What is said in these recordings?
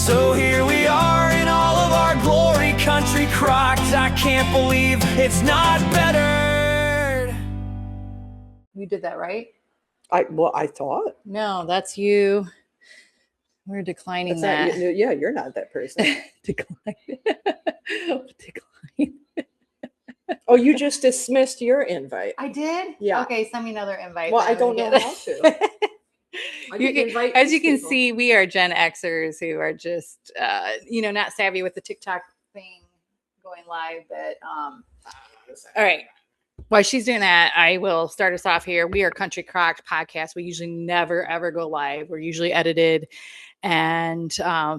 So here we are in all of our glory, country crocked. I can't believe it's not better. You did that, right? I thought. No, that's you. We're declining that. Yeah, you're not that person. Decline. Oh, you just dismissed your invite. I did? Yeah. Okay, send me another invite. Well, I don't know how to. As you can see, we are Gen Xers who are just, not savvy with the TikTok thing going live. But all right. While she's doing that, I will start us off here. We are Country Crocked podcast. We usually never, ever go live. We're usually edited. And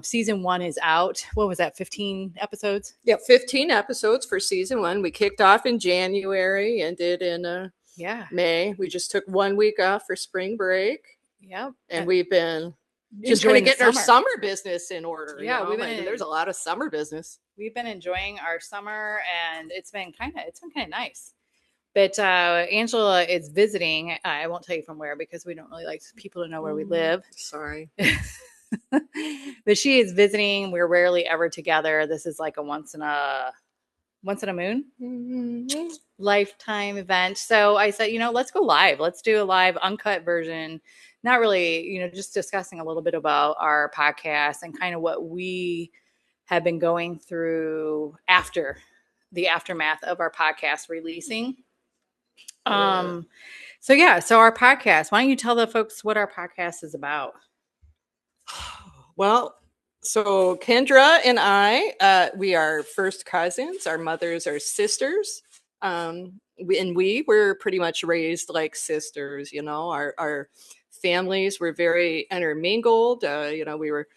season 1 is out. What was that? 15 episodes? Yeah, 15 episodes for season 1. We kicked off in January, ended in May. We just took 1 week off for spring break. Yep. And we've been just trying to get our summer business in order. Yeah, there's a lot of summer business. We've been enjoying our summer, and it's been kind of nice. But Angela is visiting. I won't tell you from where because we don't really like people to know where we live. Sorry. But she is visiting. We're rarely ever together. This is like a once in a moon lifetime event. So I said, let's go live. Let's do a live uncut version. Not really, just discussing a little bit about our podcast and kind of what we have been going through after the aftermath of our podcast releasing. So our podcast. Why don't you tell the folks what our podcast is about? Well, so Kendra and I, we are first cousins. Our mothers are sisters. We were pretty much raised like sisters. Our families were very intermingled. We were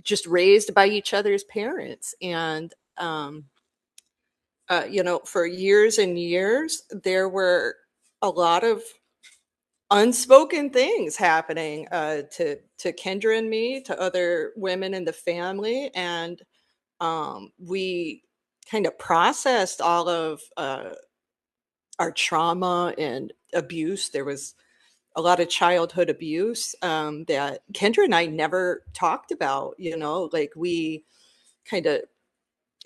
just raised by each other's parents. And, for years and years, there were a lot of unspoken things happening to Kendra and me, to other women in the family. And we kind of processed all of our trauma and abuse. There was a lot of childhood abuse that Kendra and I never talked about, we kind of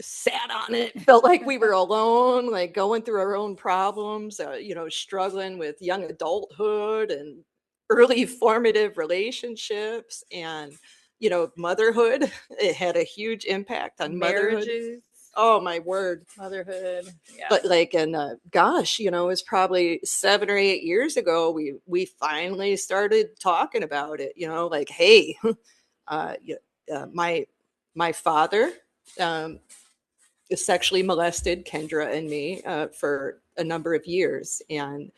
sat on it, felt like we were alone, like going through our own problems, struggling with young adulthood and early formative relationships and, motherhood. It had a huge impact on Marriages. motherhood. Oh, my word. Motherhood. Yeah. But it was probably 7 or 8 years ago, we finally started talking about it, hey, my father sexually molested Kendra and me for a number of years. And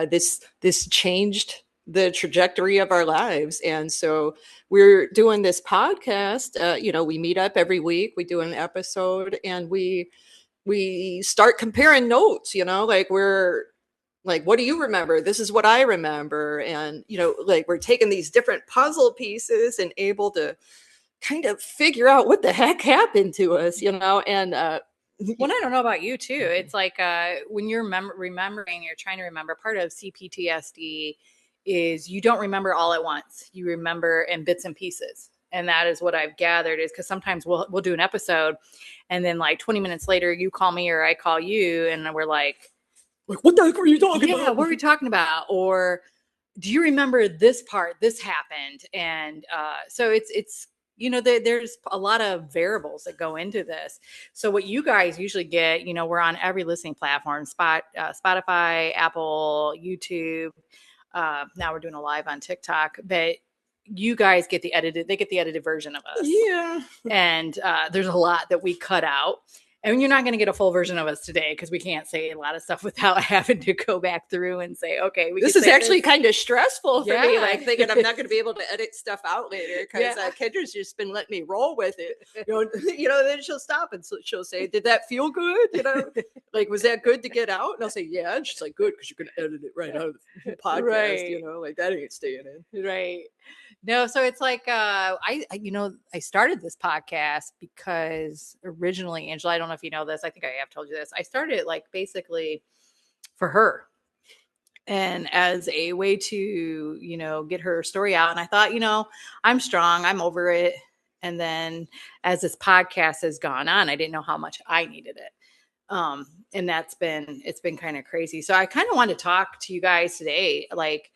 this changed the trajectory of our lives. And so we're doing this podcast. We meet up every week. We do an episode and we start comparing notes, we're like, what do you remember? This is what I remember. And, we're taking these different puzzle pieces and able to kind of figure out what the heck happened to us, and well, I don't know about you too. It's like when you're remembering, you're trying to remember, part of CPTSD is you don't remember all at once. You remember in bits and pieces. And that is what I've gathered, is because sometimes we'll do an episode and then like 20 minutes later you call me or I call you and we're like, what the heck were you talking about? Yeah, what were we talking about? Or do you remember this part? This happened. And so it's there's a lot of variables that go into this. So what you guys usually get, we're on every listening platform, Spotify, Apple, YouTube. Now we're doing a live on TikTok, but you guys get the edited version of us. Yeah. And there's a lot that we cut out. And you're not going to get a full version of us today because we can't say a lot of stuff without having to go back through and say, okay, this is actually kind of stressful for me, like thinking I'm not going to be able to edit stuff out later because Kendra's just been letting me roll with it. Then she'll stop and she'll say, did that feel good? Was that good to get out? And I'll say, yeah. And she's like, good, because you're going to edit it right out of the podcast, right. That ain't staying in. Right. No, so it's like I started this podcast because originally, Angela, I don't know if you know this, I think I have told you this. I started it like basically for her and as a way to, get her story out. And I thought, I'm strong, I'm over it. And then as this podcast has gone on, I didn't know how much I needed it. And it's been kind of crazy. So I kind of want to talk to you guys today, like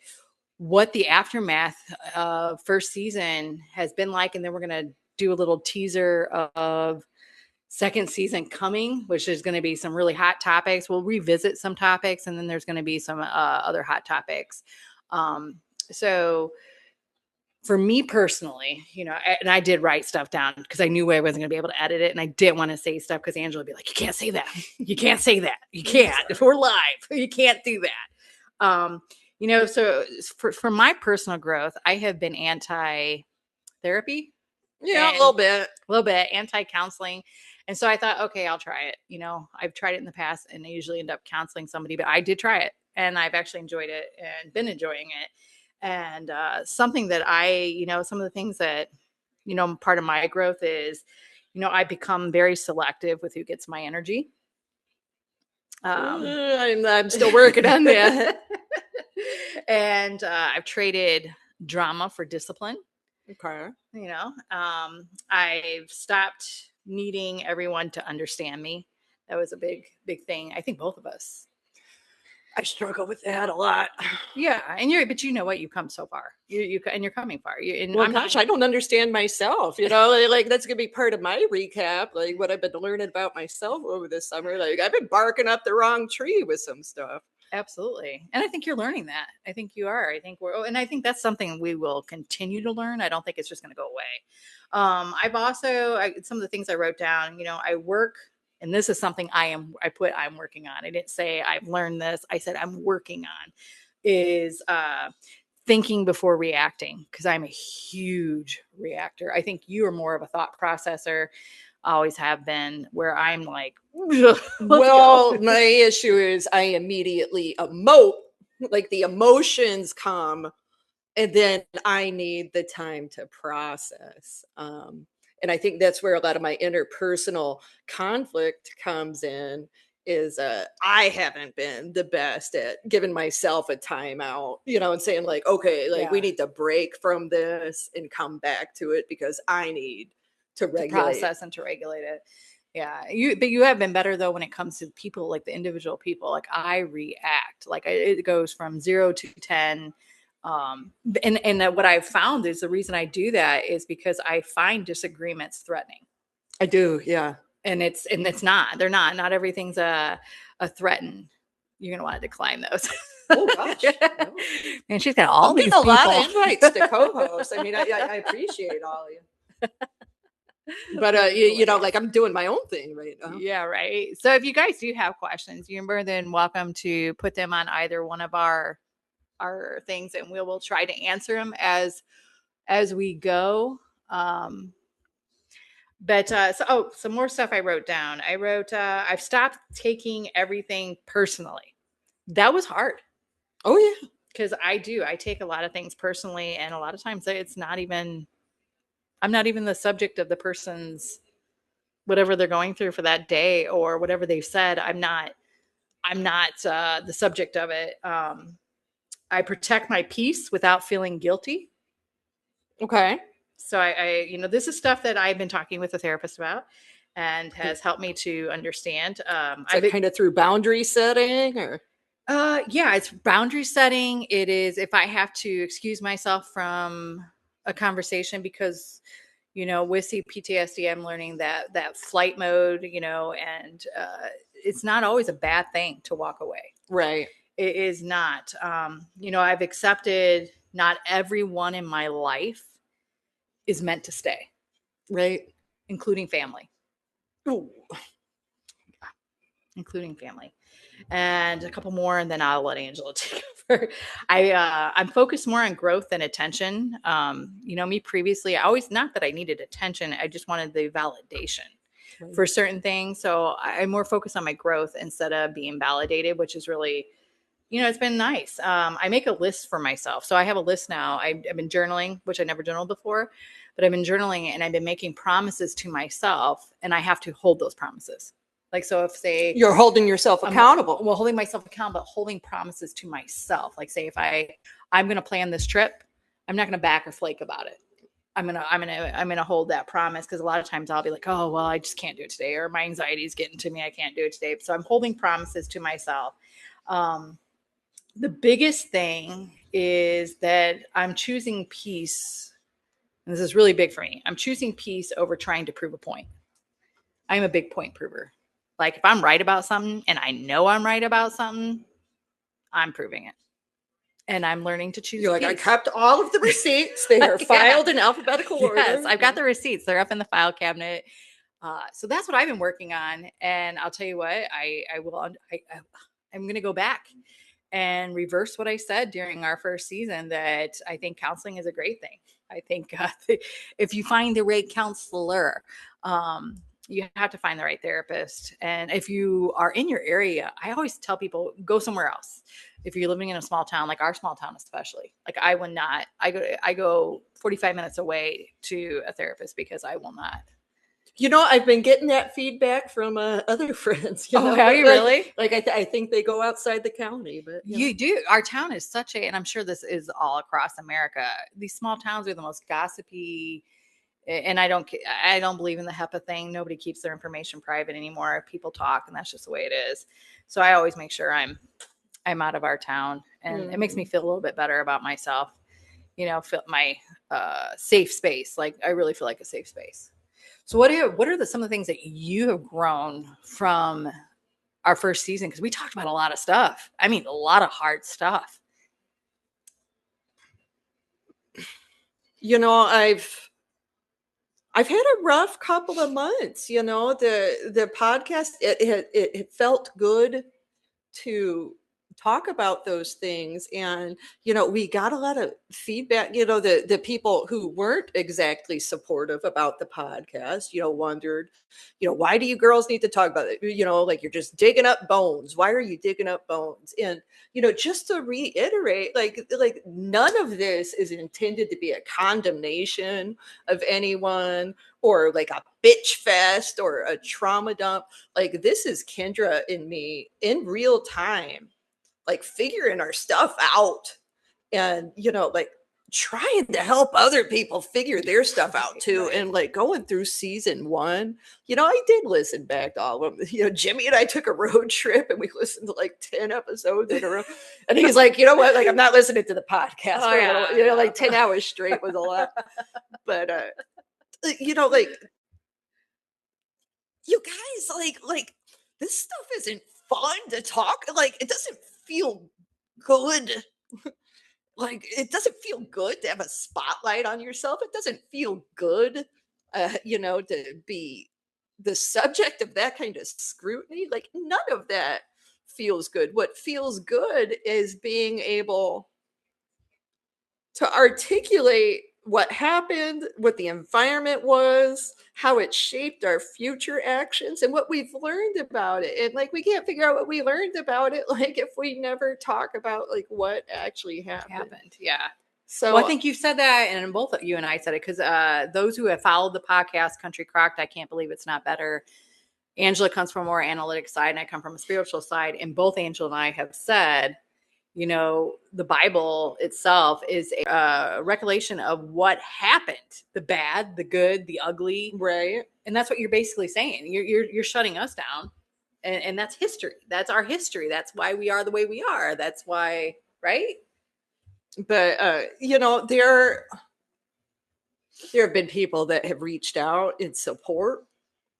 what the aftermath of first season has been like. And then we're going to do a little teaser of second season coming, which is going to be some really hot topics. We'll revisit some topics, and then there's going to be some other hot topics. So for me personally, and I did write stuff down because I knew I wasn't going to be able to edit it. And I didn't want to say stuff because Angela would be like, you can't say that. You can't say that. You can't. If we're live, you can't do that. So for my personal growth, I have been anti-therapy. Yeah, a little bit anti-counseling. And so I thought, okay, I'll try it. I've tried it in the past and I usually end up counseling somebody, but I did try it and I've actually enjoyed it and been enjoying it. And something that some of the things that, part of my growth is, I become very selective with who gets my energy. I'm still working on that. And I've traded drama for discipline. Okay. I've stopped needing everyone to understand me. That was a big thing. I think both of us. I struggle with that a lot. Yeah, but you know what? You've come so far. You're coming far. I don't understand myself. Like that's gonna be part of my recap. Like what I've been learning about myself over this summer. Like I've been barking up the wrong tree with some stuff. Absolutely, and I think you're learning that. I think you are. I think that's something we will continue to learn. I don't think it's just going to go away. Some of the things I wrote down. I work. And this is something I'm working on. I didn't say I've learned this. I said I'm working on is thinking before reacting, because I'm a huge reactor. I think you are more of a thought processor, always have been, where I'm like, well, my issue is I immediately emote, like the emotions come, and then I need the time to process. And I think that's where a lot of my interpersonal conflict comes in is I haven't been the best at giving myself a timeout, and saying like, okay, we need to break from this and come back to it because I need to process and to regulate it. Yeah. But you have been better though when it comes to people, like the individual people. Like I react, like it goes from 0 to 10. And what I've found is the reason I do that is because I find disagreements threatening. I do. Yeah. And they're not everything's a threaten. You're going to want to decline those. Oh gosh. No. And she's got all these people. A lot of invites to co-host. I mean, I appreciate all of you. But like I'm doing my own thing right now. Yeah, right. So if you guys do have questions, you're more than welcome to put them on either one of our things, and we will try to answer them as we go. Some more stuff I wrote down. I've stopped taking everything personally. That was hard. Oh yeah. Because I take a lot of things personally, and a lot of times I'm not even the subject of the person's whatever they're going through for that day or whatever they've said. I'm not the subject of it. I protect my peace without feeling guilty. Okay. So this is stuff that I've been talking with a therapist about and has helped me to understand. I've kind of through boundary setting or. It's boundary setting. It is if I have to excuse myself from a conversation because, with CPTSD, I'm learning that flight mode, and it's not always a bad thing to walk away. Right. It is not. I've accepted not everyone in my life is meant to stay. Right. Including family. Ooh. Including family. And a couple more, and then I'll let Angela take over. I'm focused more on growth than attention. Me previously, not that I needed attention, I just wanted the validation for certain things. So I'm more focused on my growth instead of being validated, which is really, it's been nice. I make a list for myself. So I have a list now. I've been journaling, which I never journaled before, but I've been journaling and I've been making promises to myself, and I have to hold those promises. Like, so if say you're holding yourself accountable, holding myself accountable, but holding promises to myself. Like say if I'm going to plan this trip, I'm not going to back or flake about it. I'm gonna hold that promise, because a lot of times I'll be like, oh well, I just can't do it today, or my anxiety is getting to me, I can't do it today. So I'm holding promises to myself. The biggest thing is that I'm choosing peace. And this is really big for me. I'm choosing peace over trying to prove a point. I'm a big point prover. Like if I'm right about something and I know I'm right about something, I'm proving it. And I'm learning to choose. You're like, peace. I kept all of the receipts. They are filed in alphabetical order. Yes, I've got the receipts. They're up in the file cabinet. So that's what I've been working on. And I'll tell you what, I'm going to go back and reverse what I said during our first season, that I think counseling is a great thing. I think if you find the right counselor, you have to find the right therapist. And if you are in your area, I always tell people, go somewhere else. If you're living in a small town, like our small town, especially, like I would not, I go 45 minutes away to a therapist, because I will not. You know, I've been getting that feedback from other friends. You know, are you really? Like I think they go outside the county, but you do. Our town is such a, and I'm sure this is all across America, these small towns are the most gossipy. And I don't believe in the HEPA thing. Nobody keeps their information private anymore. People talk, and that's just the way it is. So I always make sure I'm out of our town, and it makes me feel a little bit better about myself. You know, feel my safe space. Like I really feel like a safe space. So what are some of the things that you have grown from our first season? Because we talked about a lot of stuff. I mean, a lot of hard stuff. You know, I've had a rough couple of months. You know, the podcast, it felt good to talk about those things. And, you know, we got a lot of feedback. You know, the people who weren't exactly supportive about the podcast, you know, wondered, you know, why do you girls need to talk about it? You know, like, you're just digging up bones. Why are you digging up bones? And, you know, just to reiterate, like none of this is intended to be a condemnation of anyone, or like a bitch fest or a trauma dump. Like, this is Kendra and me in real time, like figuring our stuff out, and, you know, like trying to help other people figure their stuff out too. Right. And like going through season 1, you know, I did listen back to all of them. You know, Jimmy and I took a road trip and we listened to like 10 episodes in a row. And he's like, you know what? Like, I'm not listening to the podcast for a little, you know, like 10 hours straight was a lot. But, you know, like, you guys, like this stuff isn't fun to talk. Like, it doesn't feel good. Like, it doesn't feel good to have a spotlight on yourself. It doesn't feel good, you know, to be the subject of that kind of scrutiny. Like, none of that feels good. What feels good is being able to articulate what happened, what the environment was, how it shaped our future actions, and what we've learned about it. And like, we can't figure out what we learned about it, like, if we never talk about like what actually happened. Yeah. So well, I think you've said that, and both of you and I said it, because those who have followed the podcast Country Crocked, I Can't Believe It's Not Better. Angela comes from a more analytic side, and I come from a spiritual side. And both Angela and I have said, you know, the Bible itself is a recollection of what happened, the bad, the good, the ugly. Right. And that's what you're basically saying. You're shutting us down. And that's history. That's our history. That's why we are the way we are. That's why, right? But, you know, there have been people that have reached out in support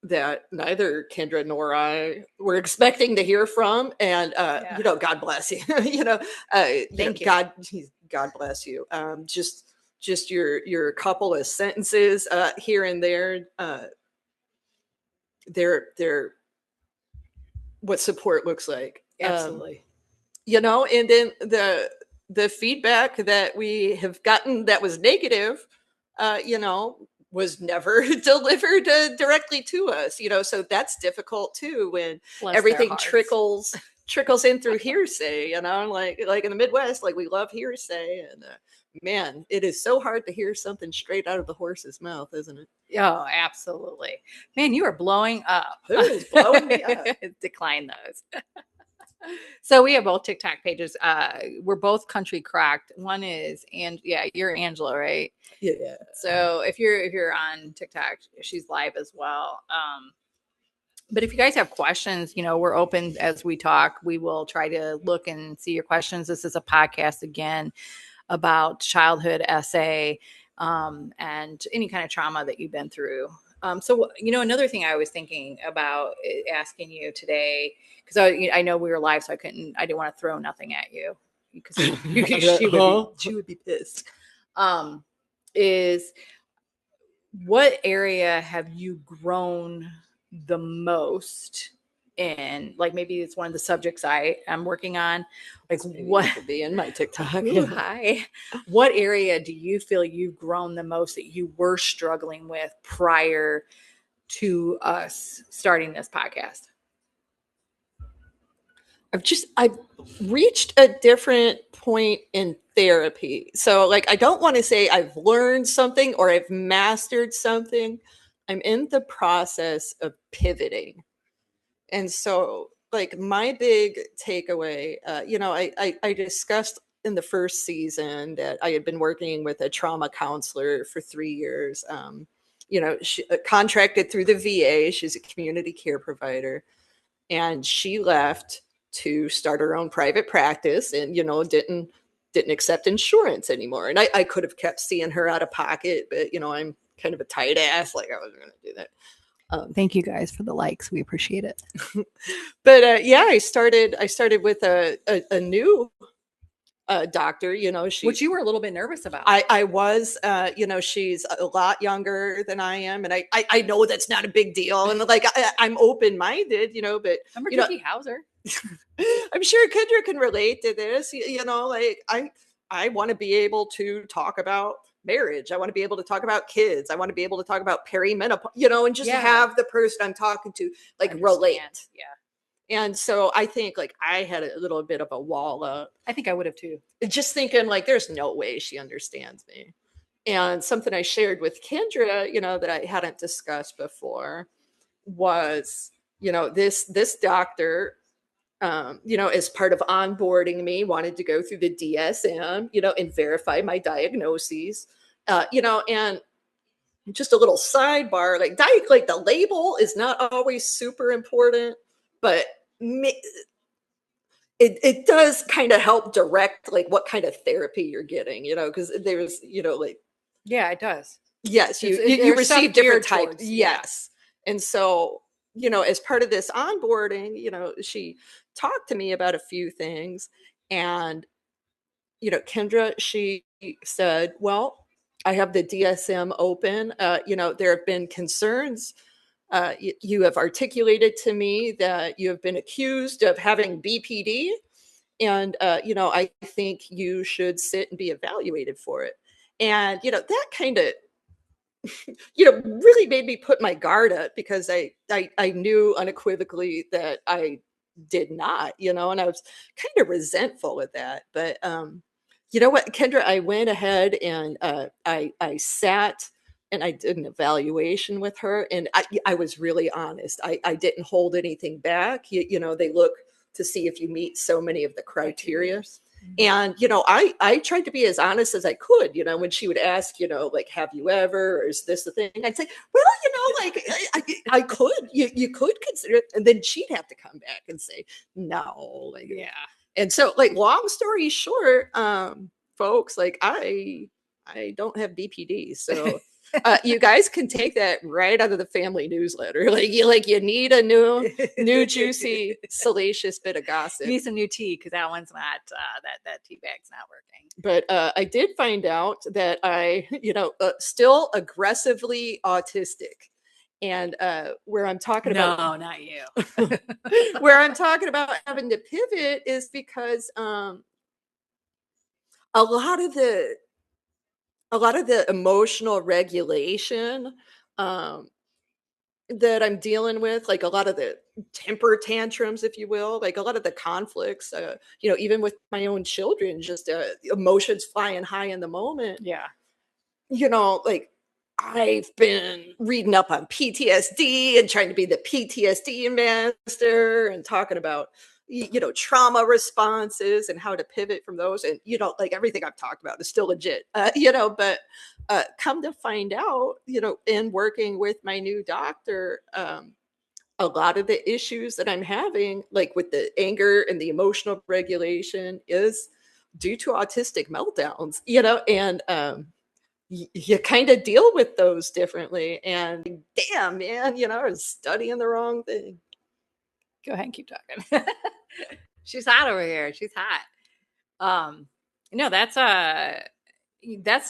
that neither Kendra nor I were expecting to hear from. And, you know, God bless you. You know, Thank you. God bless you. Just your couple of sentences here and there, they're what support looks like. Absolutely. You know, and then the feedback that we have gotten that was negative, you know, was never delivered directly to us, you know, so that's difficult too, when everything trickles in through hearsay, you know, like in the Midwest, like, we love hearsay, and man, it is so hard to hear something straight out of the horse's mouth, isn't it? Oh, absolutely. Man, you are blowing up. Who is blowing me up? Decline those. So we have both TikTok pages. We're both Country Crocked. One is, and yeah, you're Angela, right? Yeah. So if you're on TikTok, she's live as well. But if you guys have questions, we're open as we talk. We will try to look and see your questions. This is a podcast again about childhood essay and any kind of trauma that you've been through. So, another thing I was thinking about asking you today, because I know we were live, so I didn't want to throw nothing at you because she would be pissed. Is what area have you grown the most in? Like maybe it's one of the subjects I'm working on. Like what could be in my TikTok. Ooh, hi. What area do you feel you've grown the most that you were struggling with prior to us starting this podcast? I've reached a different point in therapy. So like, I don't want to say I've learned something or I've mastered something. I'm in the process of pivoting. And so like my big takeaway, I discussed in the first season that I had been working with a trauma counselor for 3 years. She contracted through the VA. She's a community care provider, and she left to start her own private practice, and didn't accept insurance anymore. And I could have kept seeing her out of pocket, but I'm kind of a tight ass, like I wasn't going to do that. Thank you guys for the likes. We appreciate it. But I started with a new doctor. Which you were a little bit nervous about. I was, she's a lot younger than I am, and I know that's not a big deal, and like I'm open minded, but remember Kiki Hauser? I'm sure Kendra can relate to this. Like I want to be able to talk about marriage. I want to be able to talk about kids. I want to be able to talk about perimenopause, and just have the person I'm talking to like relate. Yeah. And so I think like I had a little bit of a wall up. I think I would have too. Just thinking like, there's no way she understands me. And something I shared with Kendra, that I hadn't discussed before was, this doctor, as part of onboarding me, wanted to go through the DSM, and verify my diagnoses, and just a little sidebar, like the label is not always super important, but it does kind of help direct like what kind of therapy you're getting, because there's, like, yeah, it does. Yes, you receive different types. Yes. And so, as part of this onboarding, she talked to me about a few things. And, Kendra, she said, well, I have the DSM open. There have been concerns. You have articulated to me that you have been accused of having BPD. And, I think you should sit and be evaluated for it. And, that kind of, really made me put my guard up, because I knew unequivocally that I did not, and I was kind of resentful with that. But, you know what, Kendra, I went ahead and I sat and I did an evaluation with her, and I was really honest. I didn't hold anything back. They look to see if you meet so many of the criteria. And, I tried to be as honest as I could, when she would ask, like, have you ever, or is this the thing? I'd say, well, like I could, you could consider it. And then she'd have to come back and say, no, like, yeah. And so like, long story short, folks, like I don't have BPD. So you guys can take that right out of the family newsletter. Like you need a new juicy, salacious bit of gossip. You need some new tea, because that one's not that tea bag's not working. But I did find out that I, still aggressively autistic. And where I'm talking about, no, not you. Where I'm talking about having to pivot is because a lot of the emotional regulation that I'm dealing with, like a lot of the temper tantrums, if you will, like a lot of the conflicts, even with my own children, just emotions flying high in the moment. Yeah. Like I've been reading up on PTSD and trying to be the PTSD master and talking about, trauma responses and how to pivot from those. And, like everything I've talked about is still legit, but come to find out, in working with my new doctor, a lot of the issues that I'm having, like with the anger and the emotional regulation, is due to autistic meltdowns, and you kind of deal with those differently. And damn, man, I was studying the wrong thing. Go ahead and keep talking. She's hot over here. She's hot. No, that's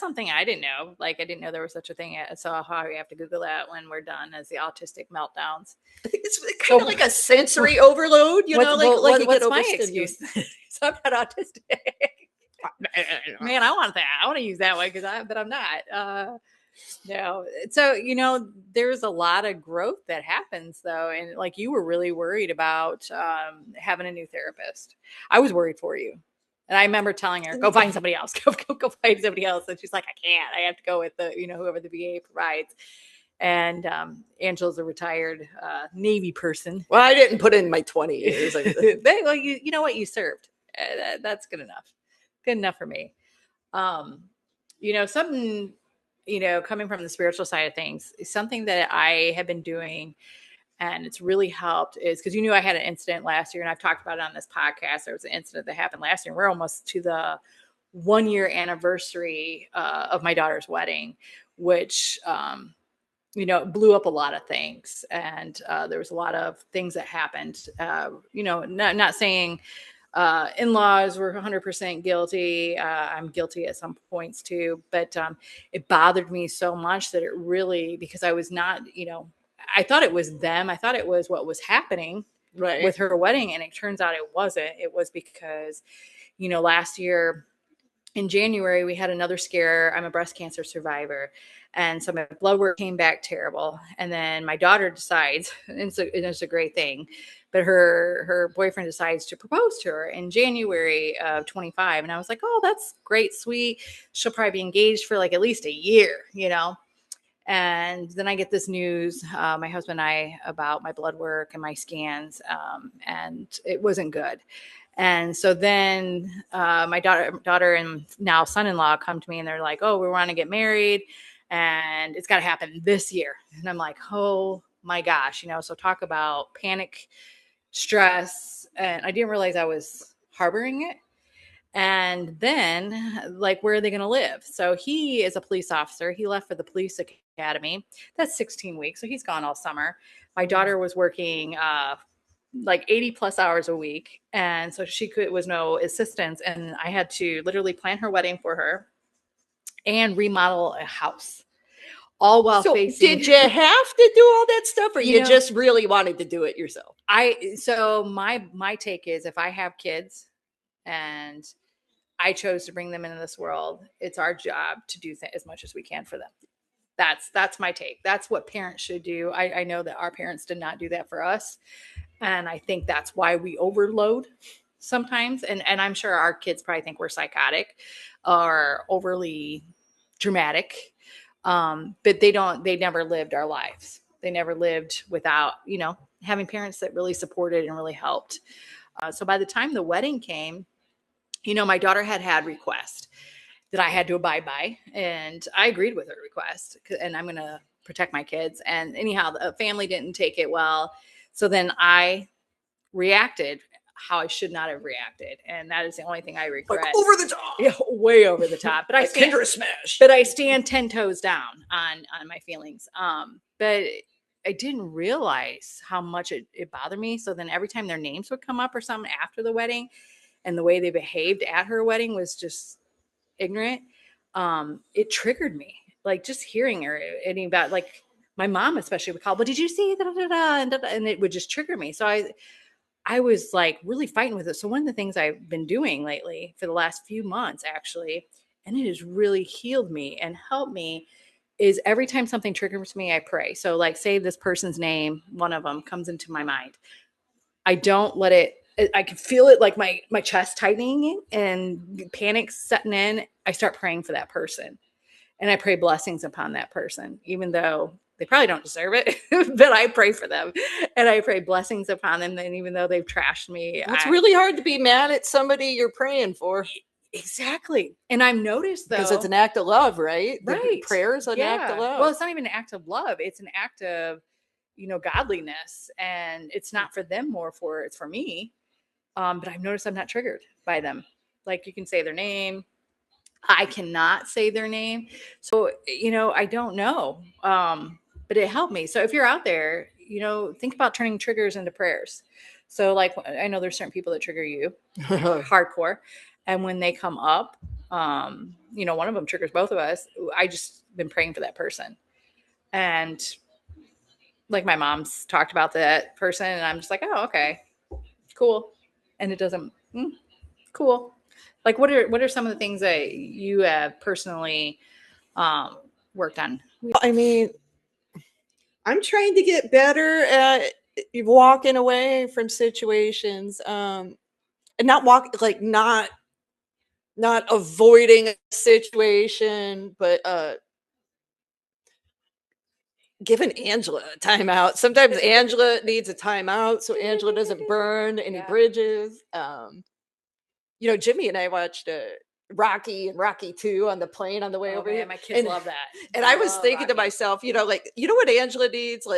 something I didn't know. Like, I didn't know there was such a thing. So I'll probably have to Google that when we're done, as the autistic meltdowons. I think it's kind of like a sensory overload, like you what's get my overstimulated. excuse? So I'm not autistic. Man, I want that. I want to use that one but I'm not. No. So, there's a lot of growth that happens though. And like, you were really worried about having a new therapist. I was worried for you. And I remember telling her, go find somebody else. Go find somebody else. And she's like, I can't. I have to go with whoever the VA provides. And Angela's a retired Navy person. Well, I didn't put in my 20 years. Well, you know what? You served. That's good enough. Good enough for me. Something, coming from the spiritual side of things, something that I have been doing, and it's really helped, is because I had an incident last year, and I've talked about it on this podcast. There was an incident that happened last year. We're almost to the 1-year anniversary of my daughter's wedding, which blew up a lot of things. And there was a lot of things that happened, not saying in-laws were 100% guilty. I'm guilty at some points too, but it bothered me so much that it really, because I was not, I thought it was them. I thought it was what was happening with her wedding. And it turns out it wasn't. It was because, last year in January, we had another scare. I'm a breast cancer survivor. And so my blood work came back terrible. And then my daughter decides, and it's a great thing, but her boyfriend decides to propose to her in January of 25. And I was like, oh, that's great, sweet. She'll probably be engaged for like at least a year, And then I get this news, my husband and I, about my blood work and my scans, and it wasn't good. And so then my daughter and now son-in-law come to me, and they're like, oh, we want to get married, and it's got to happen this year. And I'm like, oh my gosh, so talk about panic, stress. And I didn't realize I was harboring it. And then, like, where are they going to live? So he is a police officer. He left for the police academy. That's 16 weeks. So he's gone all summer. My daughter was working like 80 plus hours a week. And so was no assistance. And I had to literally plan her wedding for her and remodel a house. All while facing. Did you have to do all that stuff, or you just really wanted to do it yourself? So my take is, if I have kids and I chose to bring them into this world, it's our job to do as much as we can for them. That's my take. That's what parents should do. I know that our parents did not do that for us. And I think that's why we overload sometimes. And I'm sure our kids probably think we're psychotic or overly dramatic. But they never lived our lives. They never lived without, having parents that really supported and really helped. So by the time the wedding came, my daughter had requests that I had to abide by, and I agreed with her request, and I'm going to protect my kids. And anyhow, the family didn't take it well. So then I reacted how I should not have reacted. And that is the only thing I regret. Like over the top. Yeah, way over the top. But like Kendra smash. But I stand 10 toes down on my feelings. But I didn't realize how much it bothered me. So then every time their names would come up or something after the wedding, and the way they behaved at her wedding was just ignorant, it triggered me. Like, just hearing her, and about, like, my mom especially would call, but did you see that? And it would just trigger me. So I was like really fighting with it. So one of the things I've been doing lately for the last few months, actually, and it has really healed me and helped me, is every time something triggers me, I pray. So, like, say this person's name, one of them comes into my mind. I don't let it, I can feel it, like my chest tightening and panic setting in. I start praying for that person, and I pray blessings upon that person, even though They probably don't deserve it, but I pray for them and I pray blessings upon them. And even though they've trashed me, It's really hard to be mad at somebody you're praying for. Exactly. And I've noticed though, because it's an act of love, right? Right. Prayer is an act of love. Well, it's not even an act of love. It's an act of, godliness. And it's not for them it's for me. But I've noticed I'm not triggered by them. Like you can say their name. I cannot say their name. So, I don't know. But it helped me. So if you're out there, think about turning triggers into prayers. So like, I know there's certain people that trigger you hardcore. And when they come up, one of them triggers both of us. I just been praying for that person. And like my mom's talked about that person and I'm just like, oh, okay, cool. And it doesn't, cool. Like what are some of the things that you have personally worked on? I mean, I'm trying to get better at walking away from situations, and not avoiding a situation, but giving Angela a timeout. Sometimes Angela needs a timeout so Angela doesn't burn any bridges. Jimmy and I watched Rocky and Rocky 2 on the plane on the way over here. My kids love that. And I was thinking to myself, what Angela needs?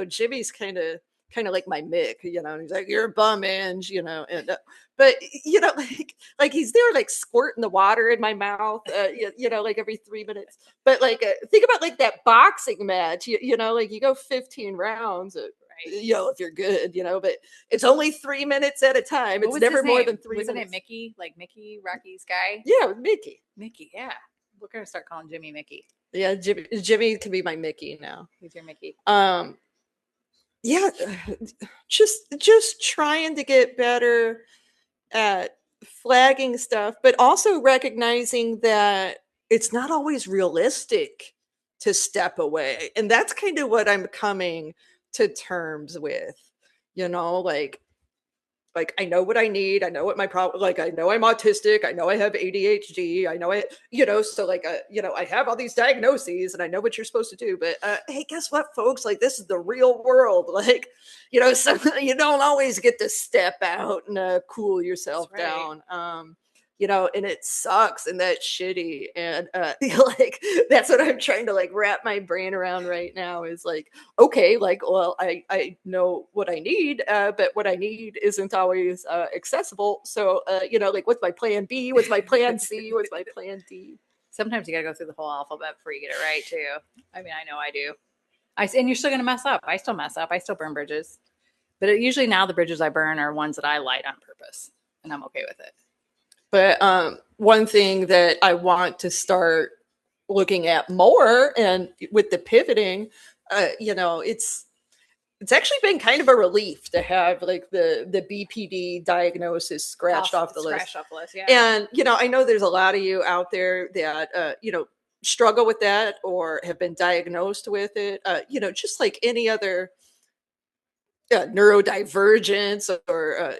Jimmy's kind of like my Mick, and he's like, you're a bum, Ange, and but he's there like squirting the water in my mouth, like every 3 minutes. But think about like that boxing match, you go 15 rounds. If you're good, but it's only 3 minutes at a time. It's never more than 3 minutes. Wasn't it Mickey? Like Mickey, Rocky's guy? Yeah, Mickey. Mickey, yeah. We're gonna start calling Jimmy Mickey. Yeah, Jimmy can be my Mickey now. He's your Mickey. Yeah, just trying to get better at flagging stuff, but also recognizing that it's not always realistic to step away. And that's kind of what I'm coming to terms with, like I know what I need. I know what my problem, I know I'm autistic. I know I have ADHD. I know so I have all these diagnoses and I know what you're supposed to do. But hey, guess what, folks? Like, this is the real world. So you don't always get to step out and cool yourself down. And it sucks and that's shitty. And that's what I'm trying to wrap my brain around right now is okay, well, I know what I need, but what I need isn't always accessible. So, what's my plan B? What's my plan C? What's my plan D? Sometimes you got to go through the whole alphabet before you get it right too. I mean, I know I do. And you're still going to mess up. I still mess up. I still burn bridges. But usually now the bridges I burn are ones that I light on purpose. And I'm okay with it. But one thing that I want to start looking at more, and with the pivoting, it's actually been kind of a relief to have the BPD diagnosis scratched off the list. Yeah. And I know there's a lot of you out there that struggle with that or have been diagnosed with it. Just like any other neurodivergence or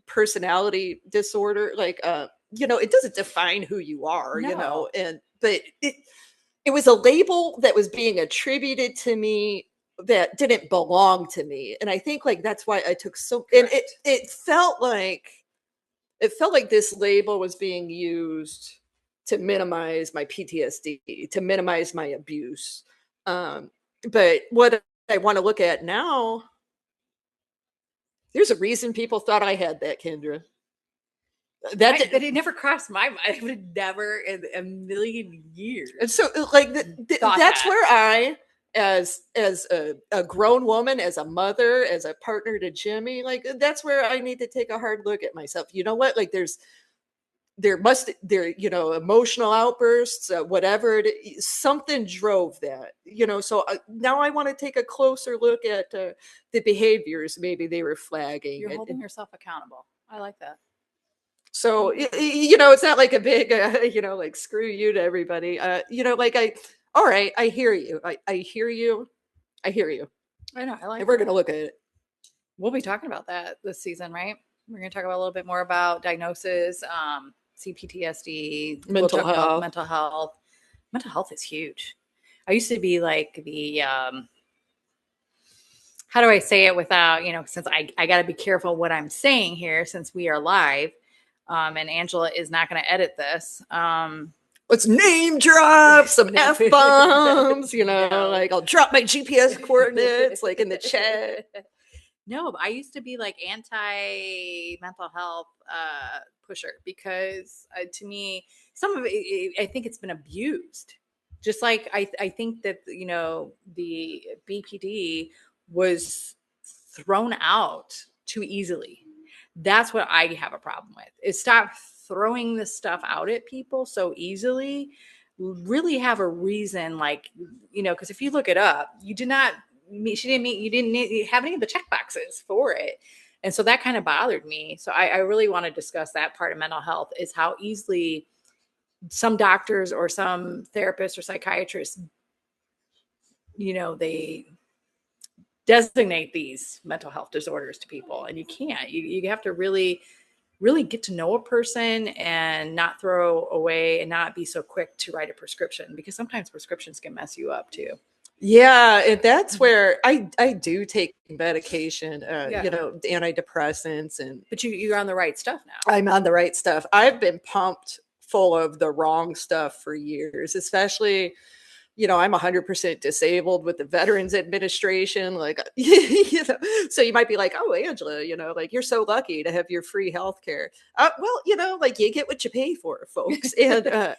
personality disorder, it doesn't define who you are. No. But it was a label that was being attributed to me that didn't belong to me, and I think that's why I took so. And it felt like this label was being used to minimize my PTSD, to minimize my abuse. But what I want to look at now, there's a reason people thought I had that, Kendra. But it never crossed my mind. I would never in a million years. And so that's where I, as a grown woman, as a mother, as a partner to Jimmy, that's where I need to take a hard look at myself. You know what? There emotional outbursts, whatever it is, something drove that, so now I want to take a closer look at the behaviors maybe they were flagging. You're holding yourself accountable. I like that. So, it's not like a big, screw you to everybody. All right, I hear you. I hear you. I hear you. I know. I like and we're going to look at it. We'll be talking about that this season, right? We're going to talk about a little bit more about diagnosis, CPTSD, mental health. Mental health. Mental health is huge. I used to be like the, how do I say it without, since I got to be careful what I'm saying here since we are live, and Angela is not going to edit this. Let's name drop some F-bombs, No. like I'll drop my GPS coordinates like in the chat. No, I used to be like anti mental health pusher because to me, some of it, I think it's been abused. Just like I think that, the BPD was thrown out too easily. That's what I have a problem with, is stop throwing this stuff out at people so easily. Really have a reason, like, because if you look it up, you didn't have any of the check boxes for it. And so that kind of bothered me. So I really want to discuss that part of mental health, is how easily some doctors or some therapists or psychiatrists, they designate these mental health disorders to people. And you can't. You have to really get to know a person and not throw away and not be so quick to write a prescription, because sometimes prescriptions can mess you up too. Yeah, and that's where I do take medication, antidepressants, but you're on the right stuff now. I'm on the right stuff. I've been pumped full of the wrong stuff for years, especially, I'm 100% disabled with the Veterans Administration. Like, so you might be like, oh, Angela, like, you're so lucky to have your free health care. Well, like, you get what you pay for, folks. And, and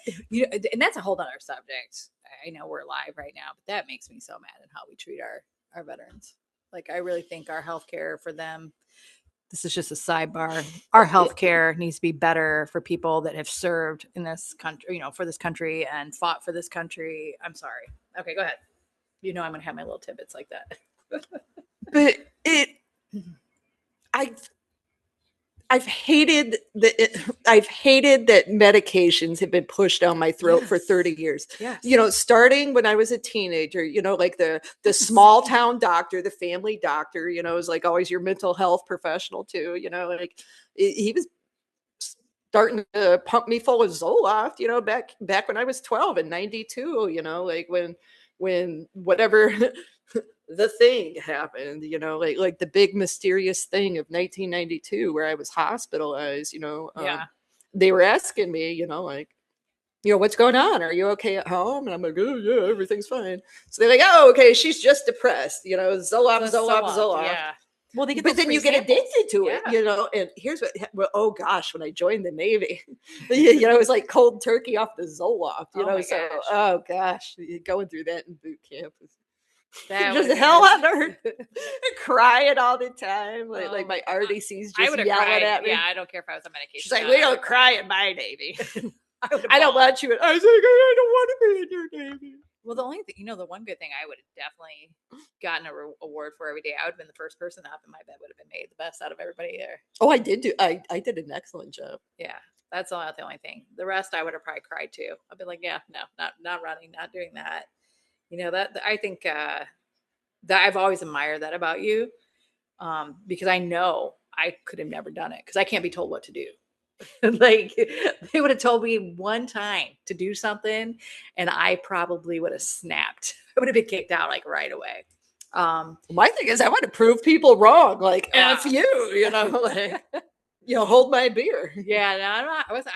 that's a whole other subject. I know we're live right now, but that makes me so mad at how we treat our veterans. Like, I really think our healthcare for them, this is just a sidebar, our healthcare needs to be better for people that have served in this country, for this country and fought for this country. I'm sorry. Okay, go ahead. I'm going to have my little tidbits like that. But I've hated that medications have been pushed down my throat for 30 years. Yes. Starting when I was a teenager, like the small town doctor, the family doctor, is like always your mental health professional too, like he was starting to pump me full of Zoloft, back when I was 12 in 92, like when whatever the thing happened, like the big mysterious thing of 1992 where I was hospitalized, they were asking me, like, what's going on? Are you okay at home? And I'm like, oh yeah, everything's fine. So they're like, oh, okay, she's just depressed, Zoloft. Yeah. Well, but then you get addicted to it, and here's oh gosh, when I joined the Navy, it was like cold turkey off the Zoloft, oh gosh, going through that in boot camp was just hell on earth. Crying all the time, like my RDC's just yelling at me. Yeah, I don't care if I was on medication. She's like, we don't cry in my Navy. I don't want you. I was like, I don't want to be in your Navy. Well, the only thing, the one good thing I would have definitely gotten an award for every day, I would have been the first person up, and my bed would have been made the best out of everybody there. Oh, I did an excellent job. Yeah, that's the only thing. The rest, I would have probably cried too. I'd be like, yeah, no, not running, not doing that. That I think that I've always admired that about you, because I know I could have never done it because I can't be told what to do. Like, they would have told me one time to do something and I probably would have snapped. I would have been kicked out like right away. My thing is I want to prove people wrong. Like, F you, like, hold my beer. Yeah, no,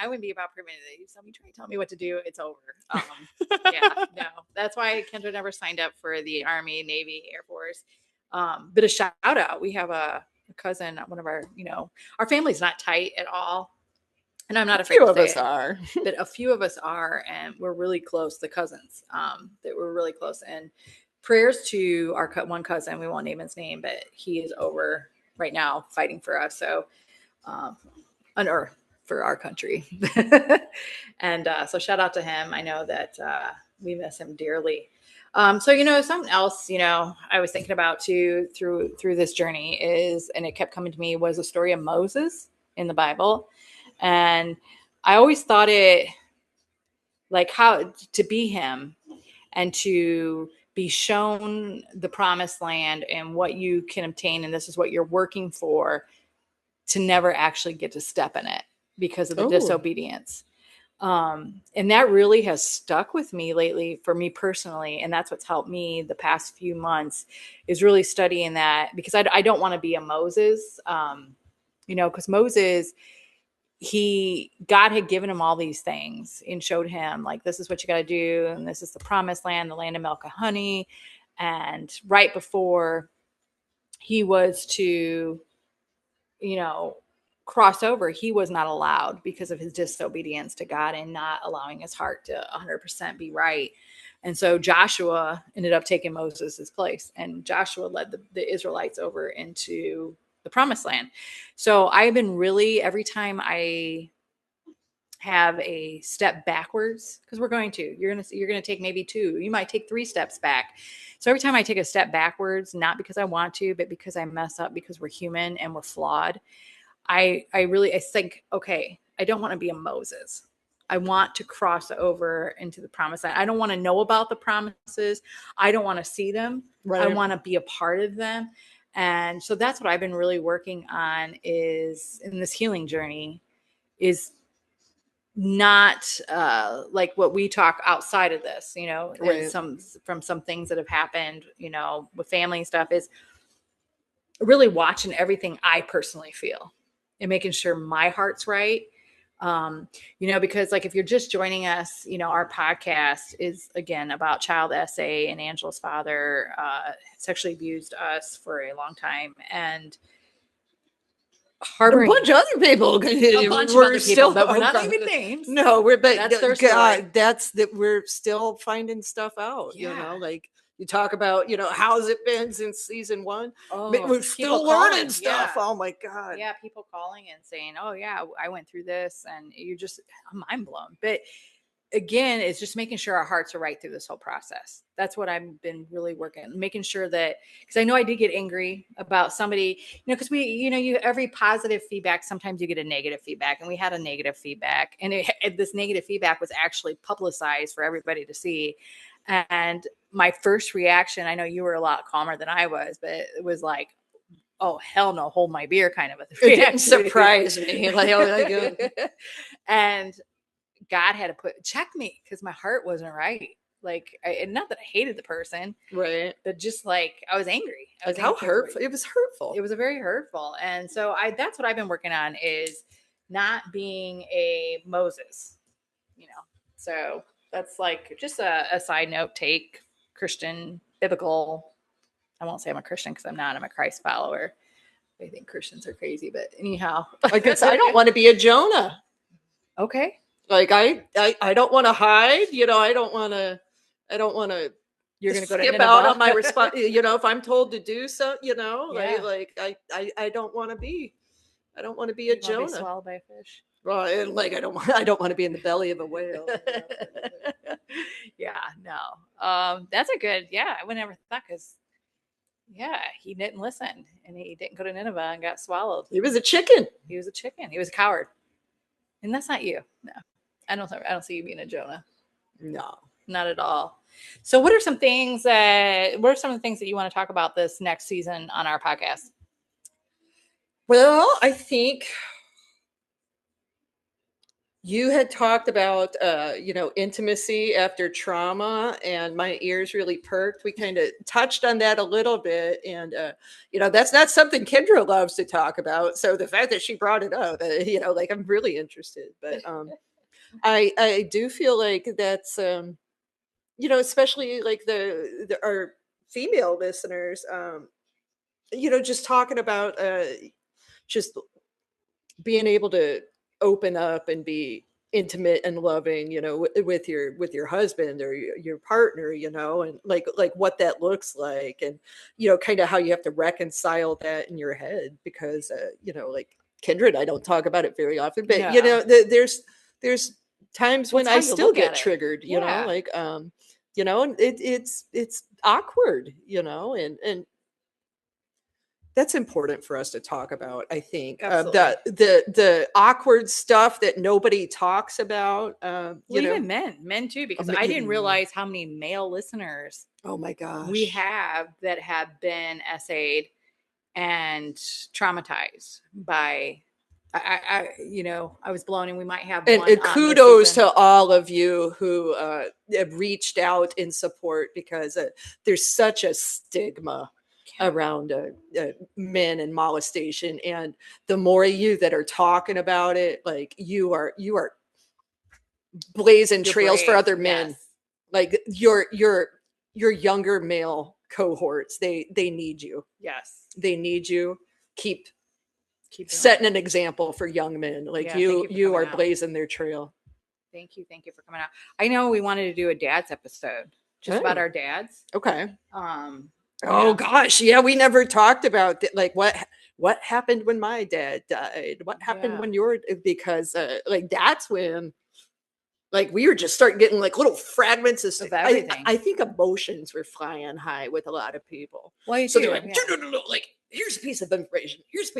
I wouldn't be about proving it. Somebody try to tell me what to do, it's over. No, that's why Kendra never signed up for the Army, Navy, Air Force. But a shout out, we have a cousin, one of our, our family's not tight at all. And I'm not afraid to say it. A few of us are. But a few of us are, and we're really close, the cousins, that we're really close. And prayers to our one cousin, we won't name his name, but he is over right now fighting for us. So, on earth for our country. And so shout out to him. I know that we miss him dearly. So, something else, I was thinking about too through this journey is, and it kept coming to me, was the story of Moses in the Bible. And I always thought it like how to be him and to be shown the promised land and what you can obtain. And this is what you're working for, to never actually get to step in it because of the disobedience. And that really has stuck with me lately for me personally. And that's what's helped me the past few months is really studying that, because I don't want to be a Moses, because Moses, God had given him all these things and showed him like, this is what you got to do. And this is the promised land, the land of milk and honey. And right before he was to, cross over, he was not allowed because of his disobedience to God and not allowing his heart to 100% be right. And so Joshua ended up taking Moses' place, and Joshua led the Israelites over into the promised land. So I've been really, every time I have a step backwards, because you're going to take maybe 2, you might take 3 steps back. So every time I take a step backwards, not because I want to, but because I mess up, because we're human and we're flawed, I think, okay, I don't want to be a Moses. I want to cross over into the promised land. I don't want to know about the promises. I don't want to see them. Right. I want to be a part of them. And so that's what I've been really working on, is in this healing journey, is not like what we talk outside of this, right. From some things that have happened, with family and stuff, is really watching everything I personally feel and making sure my heart's right. Because like, if you're just joining us, our podcast is again about child SA, and Angela's father sexually abused us for a long time, and harboring a bunch of other people. But we're not naming names. No, that's their story. That's that we're still finding stuff out. Like you talk about, how's it been since season 1? We're still learning stuff. Yeah. Oh my God. Yeah, people calling and saying, "Oh yeah, I went through this," and you're just mind blown. But again, it's just making sure our hearts are right through this whole process. That's what I've been really working, making sure that, because I know I did get angry about somebody, because you every positive feedback, sometimes you get a negative feedback, and we had a negative feedback, and this negative feedback was actually publicized for everybody to see. And my first reaction, I know you were a lot calmer than I was, but it was like, oh hell no, hold my beer kind of a reaction. It didn't surprise me. And God had to check me, because my heart wasn't right. Like, and not that I hated the person, right? But just like, I was angry. How hurtful! It was hurtful. It was a very hurtful. And so that's what I've been working on, is not being a Moses. So that's like just a side note. Take Christian, biblical. I won't say I'm a Christian, because I'm not. I'm a Christ follower. I think Christians are crazy, but anyhow, I guess I don't want to be a Jonah. Okay. Like I don't want to hide, I don't want to you're going to go to skip out on my response. If I'm told to do so, like I don't want to be a Jonah. Be swallowed by a fish. Well, and like I don't want to be in the belly of a whale. Yeah, no. That's a good, I would never thought, because he didn't listen, and he didn't go to Nineveh and got swallowed. He was a chicken. He was a coward. And that's not you. No. I don't see you being a Jonah. No, not at all. So what are some of the things that you want to talk about this next season on our podcast? Well, I think you had talked about, intimacy after trauma, and my ears really perked. We kind of touched on that a little bit, and, that's not something Kendra loves to talk about. So the fact that she brought it up, I'm really interested. But I do feel like that's, especially like our female listeners, just talking about just being able to open up and be intimate and loving, with your husband or your partner, and like what that looks like, and kind of how you have to reconcile that in your head, because like Kendra and I don't talk about it very often, but there's times when I still get triggered, and it's awkward, and that's important for us to talk about. I think the awkward stuff that nobody talks about. Even men too, because I didn't realize how many male listeners. Oh my gosh, we have that have been SA'd and traumatized by I was blown, and we might have And one on this kudos season. to all of you who have reached out in support, because there's such a stigma around men and molestation, and the more of you that are talking about it, like you are blazing You're trails for brave. other men. Yes. Like your younger male cohorts, they need you. Yes. They need you. Keep doing setting it. an example for young men. Like Yeah, thank you for you coming are out. blazing their trail. Thank you for coming out. I know we wanted to do a dad's episode, just about our dads. Okay. Yeah. Gosh, yeah, we never talked about like what happened when my dad died. What happened Yeah. when your, because like that's when like we were just starting getting like little fragments of everything. I think emotions were flying high with a lot of people. Well, So they're like, no, like here's a piece of information. Here's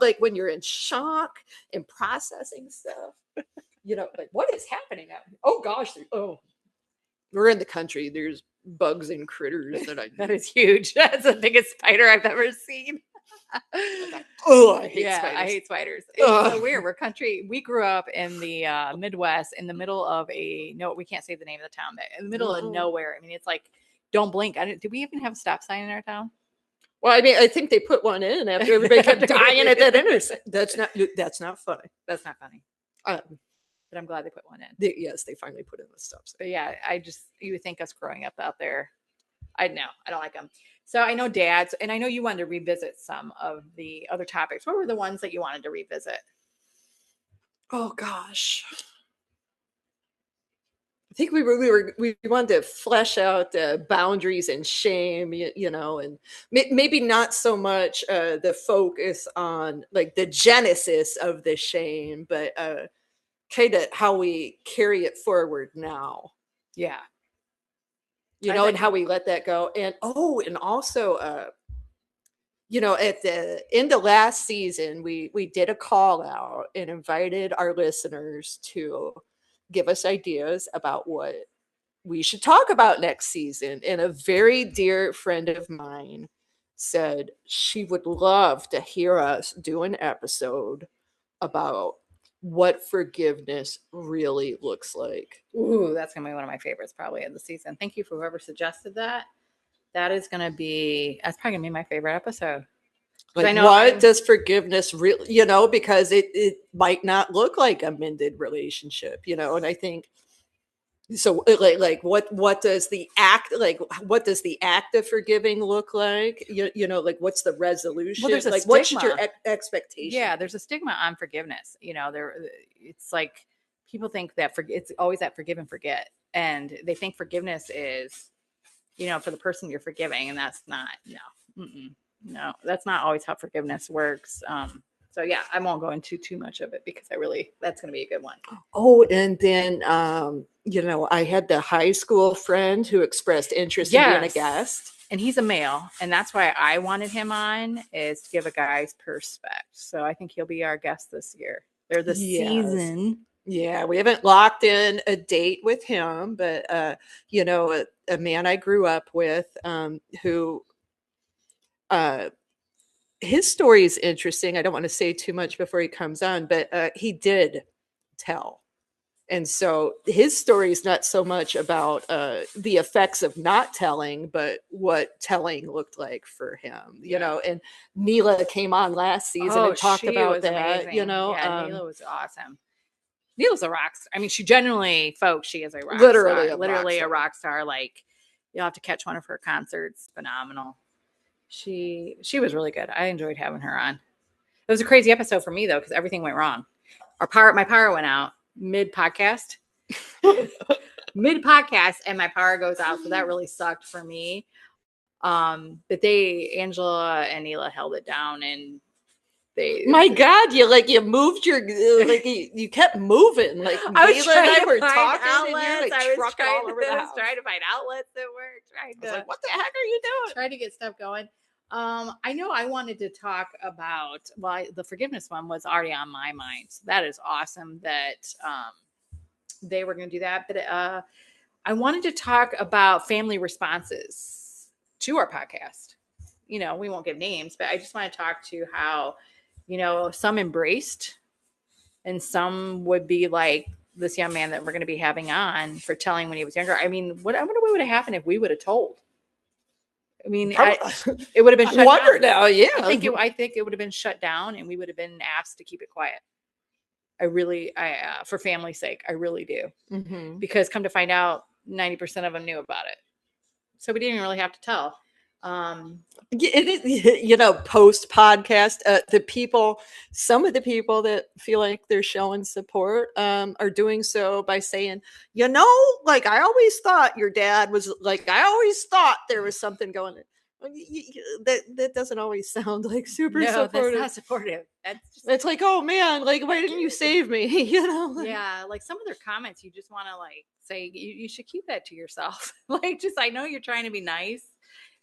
like when you're in shock and processing stuff. Like what is happening out here? Oh gosh, we're in the country. There's bugs and critters that is huge. That's the biggest spider I've ever seen. I hate spiders. I hate spiders. It's so weird. We're country. We grew up in the Midwest, in the middle of we can't say the name of the town, but in the middle of nowhere. I mean, it's like, don't blink. Do we even have a stop sign in our town? Well, I mean, I think they put one in after everybody kept dying at that intersection. That's not funny. That's not funny. But I'm glad they put one in. Yes, they finally put in the stop sign. But yeah, you would think us growing up out there, I don't like them. So I know dads, and I know you wanted to revisit some of the other topics. What were the ones that you wanted to revisit? Oh gosh, I think we wanted to flesh out boundaries and shame, and maybe not so much the focus on like the genesis of the shame, but kind of how we carry it forward now. Yeah. And how we let that go. And also, at the end of last season, we did a call out and invited our listeners to give us ideas about what we should talk about next season. And a very dear friend of mine said she would love to hear us do an episode about what forgiveness really looks like. Ooh, that's gonna be one of my favorites probably of the season. Thank you for whoever suggested that. That's probably gonna be my favorite episode. Like, what does forgiveness really, because it might not look like a mended relationship, and I think so. Like what does the act of forgiving look like? Like what's the resolution? Well, there's a like stigma. What's your expectation? Yeah, there's a stigma on forgiveness. It's like people think that it's always that forgive and forget, and they think forgiveness is, for the person you're forgiving, and that's not. No, that's not always how forgiveness works. So yeah, I won't go into too much of it because that's going to be a good one. Oh, and then, I had the high school friend who expressed interest in being a guest. And he's a male. And that's why I wanted him on, is to give a guy's perspective. So I think he'll be our guest this year. They're the season. Yeah, we haven't locked in a date with him, but, a man I grew up with who... his story is interesting. I don't want to say too much before he comes on, but he did tell. And so his story is not so much about the effects of not telling, but what telling looked like for him, and Neela came on last season and talked about that, amazing. Neela was awesome. Neela's a rock star. I mean, she genuinely, folks, she is a rock star. Literally a rock star. Like, you'll have to catch one of her concerts. Phenomenal. She was really good. I enjoyed having her on. It was a crazy episode for me though, because everything went wrong. My power went out mid podcast, and my power goes out, so that really sucked for me. But Angela and Neela held it down, and my God, you moved your you kept moving. Like I was Neela and I were talking outlets. And you're like I all over the house. trying to find outlets that work. I was like, what the heck are you doing? Trying to get stuff going. I know I wanted to talk about, the forgiveness one was already on my mind. So that is awesome that they were going to do that. But I wanted to talk about family responses to our podcast. We won't give names, but I just want to talk to how some embraced, and some would be like this young man that we're going to be having on for telling when he was younger. I mean, I wonder what would have happened if we would have told. I mean, it would have been shut I wonder down. now, yeah. I think it would have been shut down, and we would have been asked to keep it quiet. For family's sake, I really do. Mm-hmm. Because come to find out, 90% of them knew about it. So we didn't even really have to tell. Post podcast, some of the people that feel like they're showing support are doing so by saying, like, I always thought your dad was like, I always thought there was something going on. That doesn't always sound like super supportive. That's not supportive. It's like, oh man, like, why didn't you save me? Yeah, like some of their comments, you just want to like say you should keep that to yourself. Like, just, I know you're trying to be nice.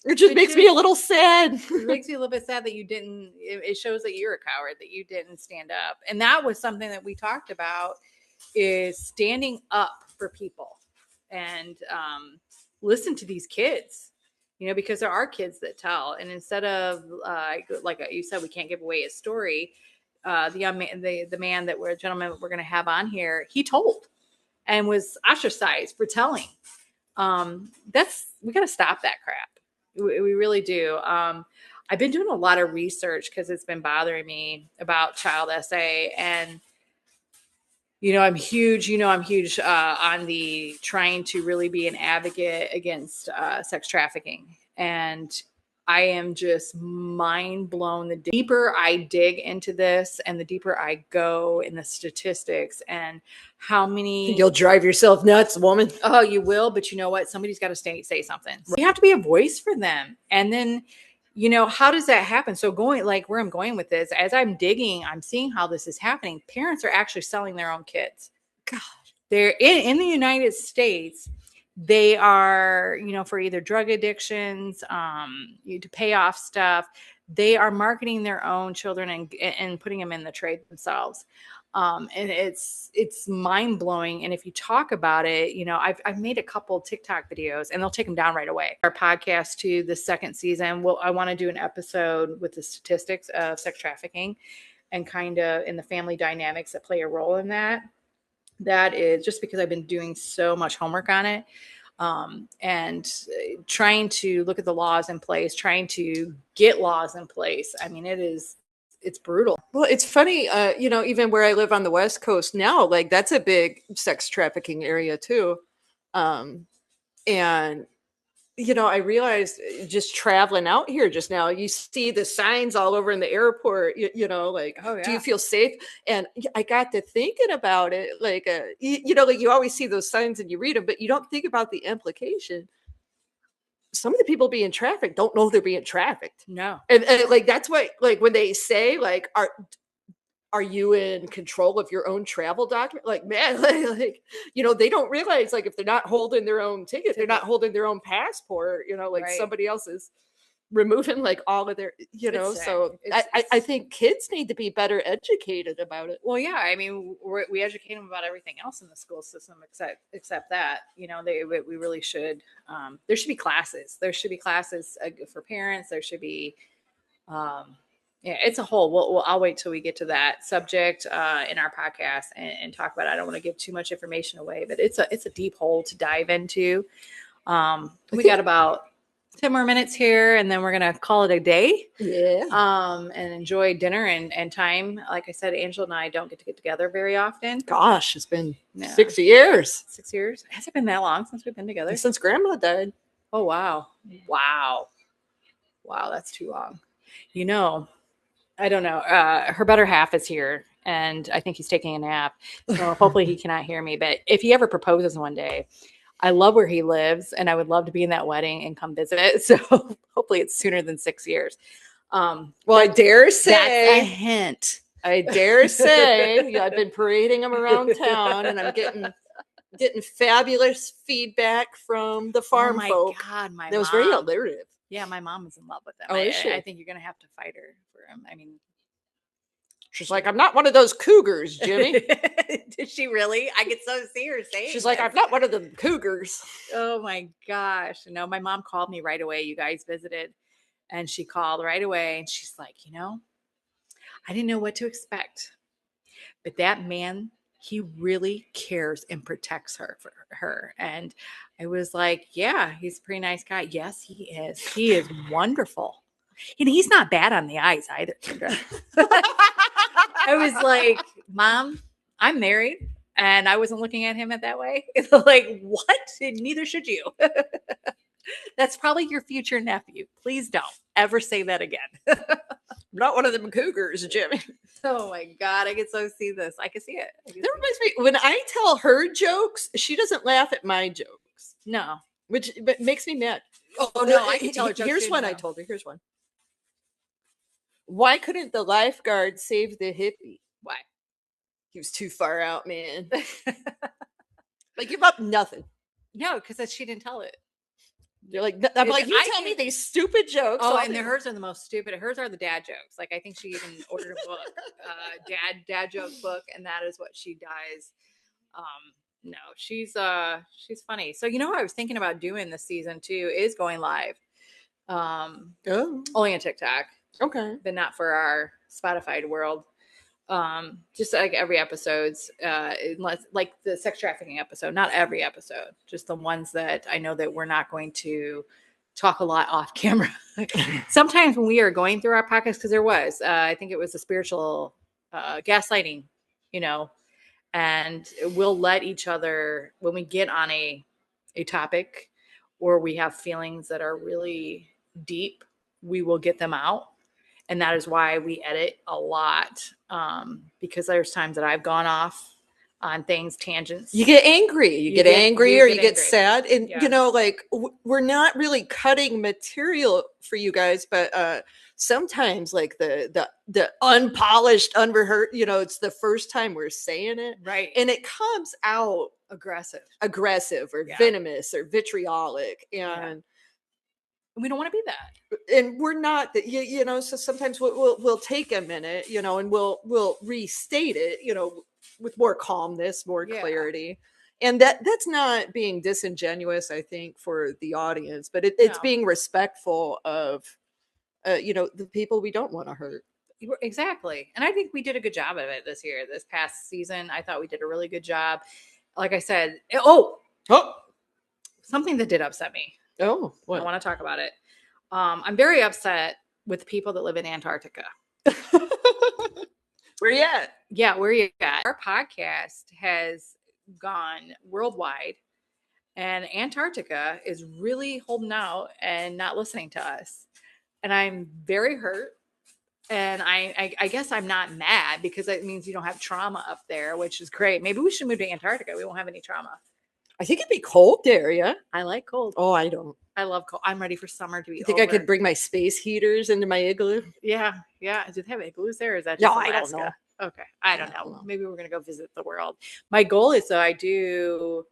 It just makes me a little sad. It makes me a little bit sad that you didn't. It shows that you're a coward, that you didn't stand up. And that was something that we talked about, is standing up for people and listen to these kids. Because there are kids that tell, and instead of like you said, we can't give away his story. The young man, the gentleman that we're going to have on here, he told and was ostracized for telling. We got to stop that crap. We really do. I've been doing a lot of research because it's been bothering me about child SA, and I'm huge on the trying to really be an advocate against sex trafficking. And I am just mind blown. The deeper I dig into this and the deeper I go in the statistics and how many... You'll drive yourself nuts, woman. Oh, you will. But you know what? Somebody's got to say something. So you have to be a voice for them. And then, how does that happen? So going, like, where I'm going with this, as I'm digging, I'm seeing how this is happening. Parents are actually selling their own kids. God, they're in the United States. They are, for either drug addictions, to pay off stuff. They are marketing their own children and putting them in the trade themselves. And it's mind blowing. And if you talk about it, I've made a couple TikTok videos, and they'll take them down right away. Our podcast to the second season, I want to do an episode with the statistics of sex trafficking and kind of in the family dynamics that play a role in that. That is just because I've been doing so much homework on it, and trying to look at the laws in place, trying to get laws in place. I mean, it's brutal. Well, it's funny, even where I live on the West Coast now, like, that's a big sex trafficking area too. And, I realized just traveling out here just now, you see the signs all over in the airport, like, oh, yeah. Do you feel safe? And I got to thinking about it, like, like, you always see those signs and you read them, but you don't think about the implication. Some of the people being trafficked don't know they're being trafficked. No. And like, that's what, like, when they say, like, are you in control of your own travel document? Like, man, like, they don't realize, like, if they're not holding their own ticket, they're not holding their own passport, like, right. Somebody else is removing, like, all of their, so I think kids need to be better educated about it. Well, yeah, I mean, we educate them about everything else in the school system except that, we really should. There should be classes. There should be classes for parents. There should be, yeah, it's a whole. I'll wait till we get to that subject in our podcast and talk about it. I don't want to give too much information away, but it's a deep hole to dive into. We got about 10 more minutes here, and then we're gonna call it a day. Yeah. And enjoy dinner and time. Like I said, Angela and I don't get to get together very often. Gosh, it's been 6 years. 6 years? Has it been that long since we've been together? Since Grandma died. Oh wow, that's too long. I don't know. Her better half is here, and I think he's taking a nap. So hopefully he cannot hear me. But if he ever proposes one day, I love where he lives, and I would love to be in that wedding and come visit it. So hopefully it's sooner than 6 years. Well, I dare say. That's a hint. I dare say. I've been parading him around town, and I'm getting fabulous feedback from the farm folk. Oh, my God. That was very alliterative. Yeah, my mom is in love with him. Oh, is she? I think you're going to have to fight her for him. I mean, she's like, I'm not one of those cougars, Jimmy. Did she really? I could so see her saying she's like, I'm not one of the cougars. Oh my gosh. No, my mom called me right away. You guys visited, and she called right away, and she's like, I didn't know what to expect. But that man, he really cares and protects her for her. And I was like, yeah, he's a pretty nice guy. Yes, he is. He is wonderful. And he's not bad on the eyes either, Kendra. I was like, Mom, I'm married. And I wasn't looking at him that way. Like, what? Neither should you. That's probably your future nephew. Please don't ever say that again. Not one of them cougars, Jimmy. Oh my God, I can so see this. I can see it. That reminds me, when I tell her jokes, she doesn't laugh at my jokes. No. Which makes me mad. Oh no, I can tell her jokes. Here's one I told her. Here's one. Why couldn't the lifeguard save the hippie? Why? He was too far out, man. Like, give up nothing. No, because she didn't tell it. You're like, I'm like, you tell me these stupid jokes. Oh, and hers are the most stupid. Hers are the dad jokes. Like, I think she even ordered a book, dad joke book, and that is what she does. No, she's funny. So, you know what I was thinking about doing this season too is going live. Only on TikTok. Okay. But not for our Spotify world. Just like every episode's unless like the sex trafficking episode, not every episode, just the ones that I know that we're not going to talk a lot off camera. Sometimes when we are going through our podcast, because there was I think it was a spiritual gaslighting, and we'll let each other, when we get on a topic or we have feelings that are really deep, we will get them out. And that is why we edit a lot, because there's times that I've gone off on things, tangents. You get angry. You get angry or you get angry. sad. And, like, we're not really cutting material for you guys, but sometimes, like, the unpolished, unrehearsed, it's the first time we're saying it. Right. And it comes out aggressive or venomous or vitriolic. And we don't want to be that. And we're not that, so sometimes we'll take a minute, and we'll restate it, with more calmness, more clarity. And that's not being disingenuous, I think, for the audience, but it's being respectful of, the people we don't want to hurt. Exactly. And I think we did a good job of it this year. This past season, I thought we did a really good job. Like I said, something that did upset me. Oh, what? I want to talk about it. I'm very upset with the people that live in Antarctica. Where you at? Yeah, where you at? Our podcast has gone worldwide, and Antarctica is really holding out and not listening to us. And I'm very hurt. And I guess I'm not mad, because it means you don't have trauma up there, which is great. Maybe we should move to Antarctica. We won't have any trauma. I think it'd be cold there, yeah? I like cold. Oh, I don't. I love cold. I'm ready for summer to be You think over. I could bring my space heaters into my igloo? Yeah. Do they have igloos there, or is that just Alaska? I don't know. Okay. I don't know. Maybe we're going to go visit the world. My goal is, Ireland's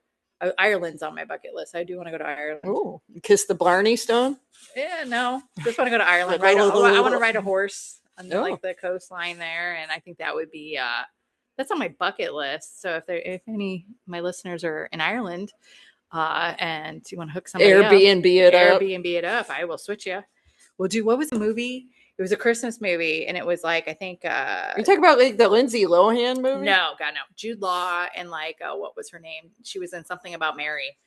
on my bucket list. I do want to go to Ireland. Oh, kiss the Blarney Stone? Yeah, no. Just want to go to Ireland. I want to ride a horse on like the coastline there. And I think that would be... that's on my bucket list. So if any of my listeners are in Ireland and you want to hook somebody Airbnb it up, I will switch you. We'll do, what was the movie? It was a Christmas movie, and it was like, I think you talking about like the Lindsay Lohan movie? No, God, no. Jude Law and like what was her name? She was in something about Mary.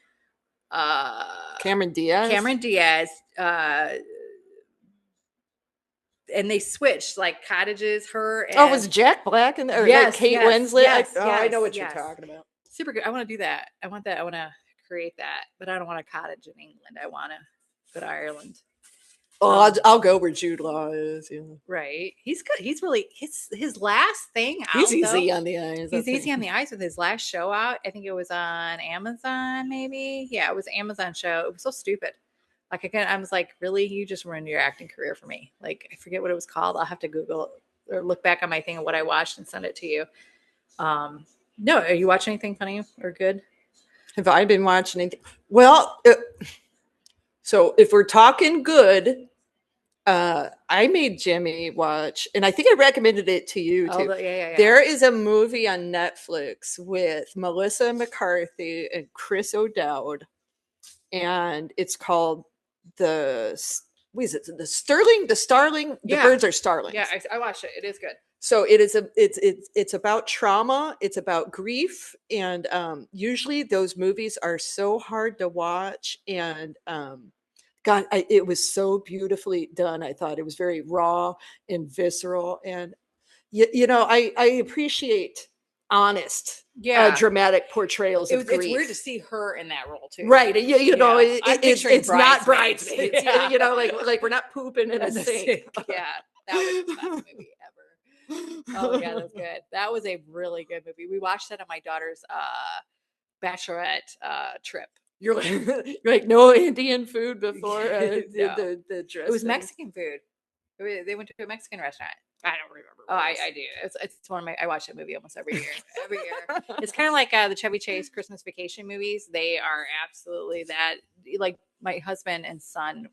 Cameron Diaz. And they switched like cottages, her and... Oh, was Jack Black and like Kate Winslet? I know what you're talking about. Super good. I want to do that. I want to create that, but I don't want a cottage in England. I want to go to Ireland. Oh, I'll go where Jude Law is. Yeah. Right. He's good. He's really his last thing out. He's easy on the eyes. He's easy on the eyes with his last show out. I think it was on Amazon, maybe. Yeah, it was an Amazon show. It was so stupid. Like, I was like, really? You just ruined your acting career for me. Like, I forget what it was called. I'll have to Google or look back on my thing of what I watched and send it to you. No, are you watching anything funny or good? Have I been watching anything? Well, so if we're talking good, I made Jimmy watch, and I think I recommended it to you too. Yeah. There is a movie on Netflix with Melissa McCarthy and Chris O'Dowd, and it's called the Starling. The Birds Are Starlings. Yeah, I watched it. It is good. So it's about trauma, it's about grief, and usually those movies are so hard to watch. And God, it was so beautifully done. I thought it was very raw and visceral, and I appreciate honest, Yeah. dramatic portrayals of grief. It's weird to see her in that role too. Right. I'm picturing It's not Bridesmaids. Bridesmaids. Yeah. Like we're not pooping in a sink. Yeah, that was the best movie ever. Oh yeah, that's good. That was a really good movie. We watched that on my daughter's bachelorette trip. You're like no Indian food before No. the dress. It was Mexican food. They went to a Mexican restaurant. I don't remember. Oh, I do. It's one of my. I watch that movie almost every year. Every year. It's kind of like the Chevy Chase Christmas Vacation movies. They are absolutely that. Like my husband and son,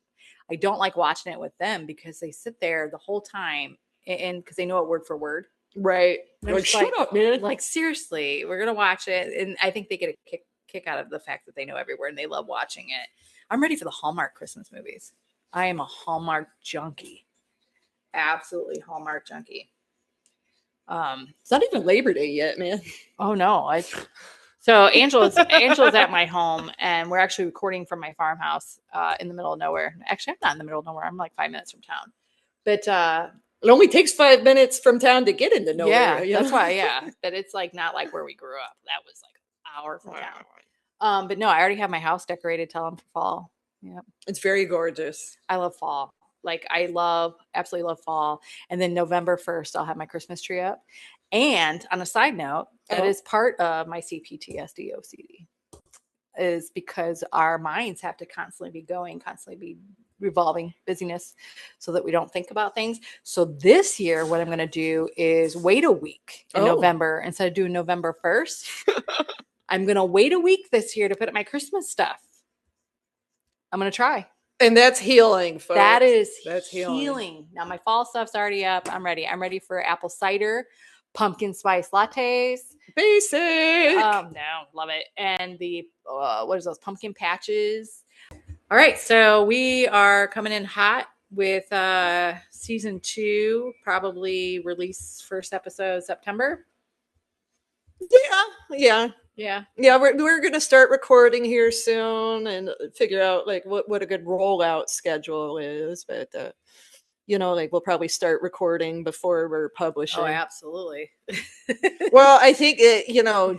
I don't like watching it with them because they sit there the whole time and because they know it word for word. Right. Like, shut up, man. Like seriously, we're gonna watch it, and I think they get a kick out of the fact that they know every word and they love watching it. I'm ready for the Hallmark Christmas movies. I am a Hallmark junkie. Absolutely Hallmark junkie. It's not even Labor Day yet, man. Oh no. So Angela's at my home, and we're actually recording from my farmhouse in the middle of nowhere. Actually, I'm not in the middle of nowhere. I'm like 5 minutes from town. But it only takes 5 minutes from town to get into nowhere. Yeah, that's why. Yeah, but it's like not like where we grew up. That was like an hour from town. But no, I already have my house decorated. Tell them for fall. Yeah, it's very gorgeous. I love fall. Like I absolutely love fall. And then November 1st, I'll have my Christmas tree up. And on a side note, that is part of my CPTSD OCD is because our minds have to constantly be revolving busyness so that we don't think about things. So this year, what I'm going to do is wait a week in November instead of doing November 1st. I'm going to wait a week this year to put up my Christmas stuff. I'm going to try. And that's healing, folks. That's healing. Now my fall stuff's already up. I'm ready. I'm ready for apple cider, pumpkin spice lattes. Basic. No, love it. And the what is those pumpkin patches? All right, so we are coming in hot with season 2. Probably release first episode September. Yeah. We're gonna start recording here soon and figure out like what a good rollout schedule is, but like we'll probably start recording before we're publishing. Oh, absolutely. Well, I think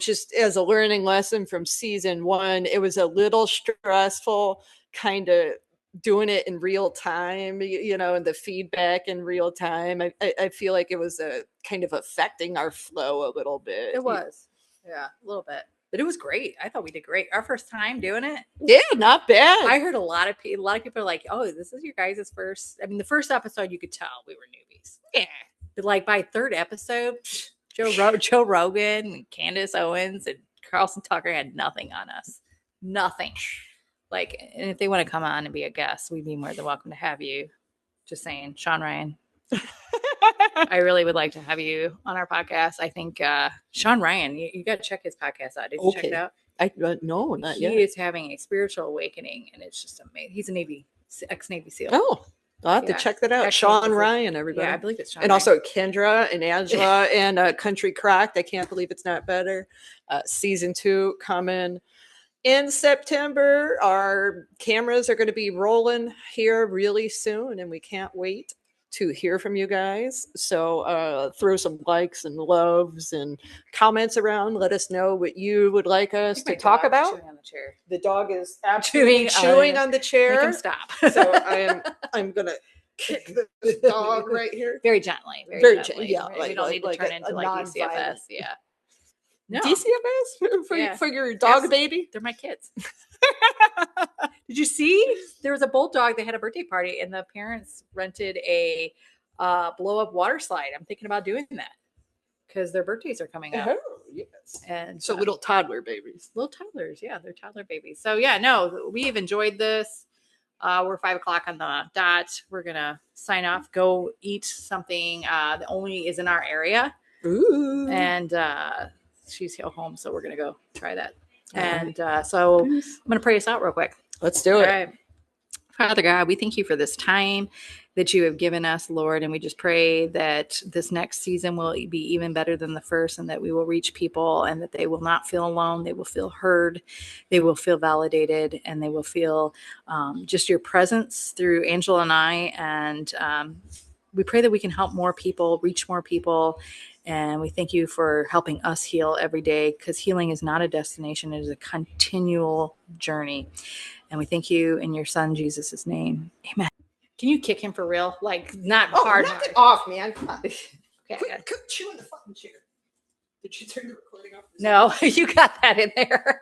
just as a learning lesson from season 1, it was a little stressful, kind of doing it in real time, and the feedback in real time. I feel like it was kind of affecting our flow a little bit. It was. Yeah, a little bit. But it was great. I thought we did great. Our first time doing it. Yeah, not bad. I heard a lot of people are like, oh, this is your guys' first. I mean, the first episode, you could tell we were newbies. Yeah. But like by third episode, Joe Rogan and Candace Owens and Carlson Tucker had nothing on us. Nothing. Like, and if they want to come on and be a guest, we'd be more than welcome to have you. Just saying, Sean Ryan. I really would like to have you on our podcast. I think Sean Ryan, you got to check his podcast out. Did you check it out? No, not yet. He is having a spiritual awakening, and it's just amazing. He's a ex-Navy SEAL. Oh, I'll have to check that out. Sean Ryan, everybody. Yeah, I believe it's Sean and Ryan. Also Kendra and Angela and Country Crocked. I can't believe it's not better. Season 2 coming in September. Our cameras are going to be rolling here really soon, and we can't wait to hear from you guys. So throw some likes and loves and comments around. Let us know what you would like us to talk about. Chewing on the chair. The dog is absolutely chewing on the chair. Make him stop. So I'm gonna kick the dog right here. Very gently. Very gently. Yeah. We don't need to turn into like DCFS. Yeah. No. DCFS for your dog baby? They're my kids. Did you see? There was a bulldog. They had a birthday party, and the parents rented a blow-up water slide. I'm thinking about doing that because their birthdays are coming up. Oh, yes. And so little toddler babies. Little toddlers, yeah, they're toddler babies. So yeah, no, we've enjoyed this. We're 5 o'clock on the dot. We're gonna sign off. Go eat something that only is in our area. Ooh. And she's home, so we're gonna go try that. And so I'm going to pray us out real quick. Let's do it. All right. Father God, we thank you for this time that you have given us, Lord, and we just pray that this next season will be even better than the first, and that we will reach people and that they will not feel alone. They will feel heard, they will feel validated, and they will feel just your presence through Angela and I. And we pray that we can help more people, reach more people. And we thank you for helping us heal every day, because healing is not a destination, it is a continual journey. And we thank you in your son, Jesus' name. Amen. Can you kick him for real? Like, not hard. Knock it off, man. Okay. Quit chewing the fucking chair. Did you turn the recording off? No, you got that in there.